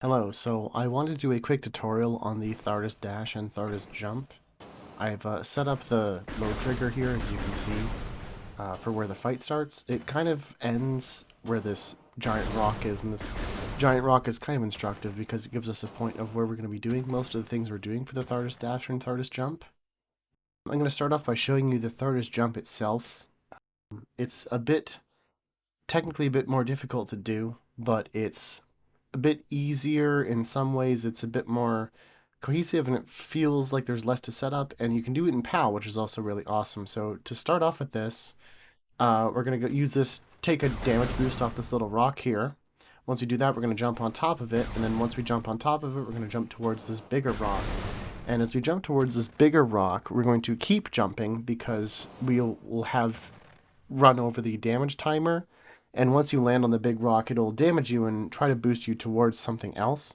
Hello, so I wanted to do a quick tutorial on the Thardus Dash and Thardus Jump. I've set up the load trigger here, as you can see, for where the fight starts. It kind of ends where this giant rock is, and this giant rock is kind of instructive because it gives us a point of where we're going to be doing most of the things we're doing for the Thardus Dash and Thardus Jump. I'm going to start off by showing you the Thardus Jump itself. It's technically a bit more difficult to do, but it's a bit easier in some ways. It's a bit more cohesive and it feels like there's less to set up, and you can do it in PAL, which is also really awesome. So to start off with this, we're going to use this, take a damage boost off this little rock here. Once we do that, we're going to jump on top of it, and then once we jump on top of it, we're going to jump towards this bigger rock. And as we jump towards this bigger rock, we're going to keep jumping because we'll have run over the damage timer. And once you land on the big rock, it'll damage you and try to boost you towards something else.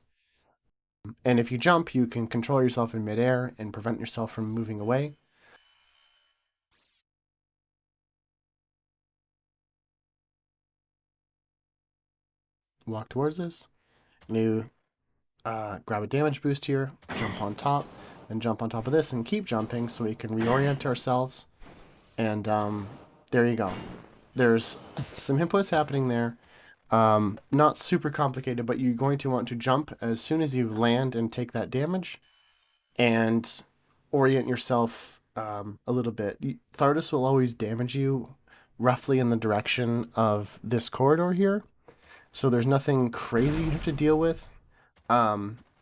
And if you jump, you can control yourself in midair and prevent yourself from moving away. Walk towards this. You grab a damage boost here, jump on top, and jump on top of this and keep jumping so we can reorient ourselves. And there you go. There's some inputs happening there. Not super complicated, but you're going to want to jump as soon as you land and take that damage and orient yourself a little bit. Thardus will always damage you roughly in the direction of this corridor here, so there's nothing crazy you have to deal with.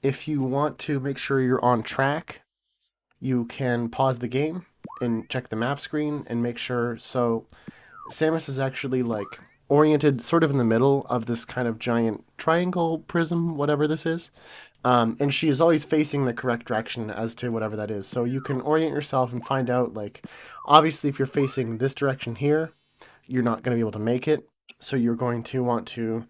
If you want to make sure you're on track, you can pause the game and check the map screen and make sure. So Samus is actually like oriented sort of in the middle of this kind of giant triangle prism, whatever this is. And she is always facing the correct direction as to whatever that is. So you can orient yourself and find out, like, obviously if you're facing this direction here, you're not going to be able to make it. So you're going to want to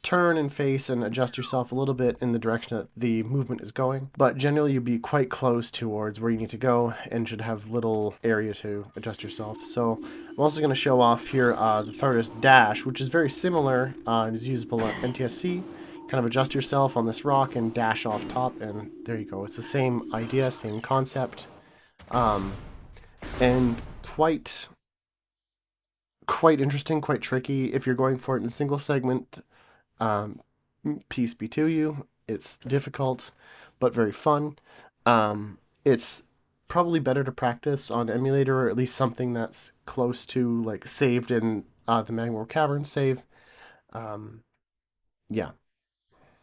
turn and face and adjust yourself a little bit in the direction that the movement is going. But generally you'll be quite close towards where you need to go and should have little area to adjust yourself. So I'm also going to show off here the Thardus Dash, which is very similar. It is usable at NTSC. Kind of adjust yourself on this rock and dash off top, and there you go. It's the same idea, same concept, and quite interesting, quite tricky. If you're going for it in a single segment, peace be to you. It's difficult, but very fun. It's probably better to practice on emulator, or at least something that's close to like saved in the Magmore Cavern save. Yeah.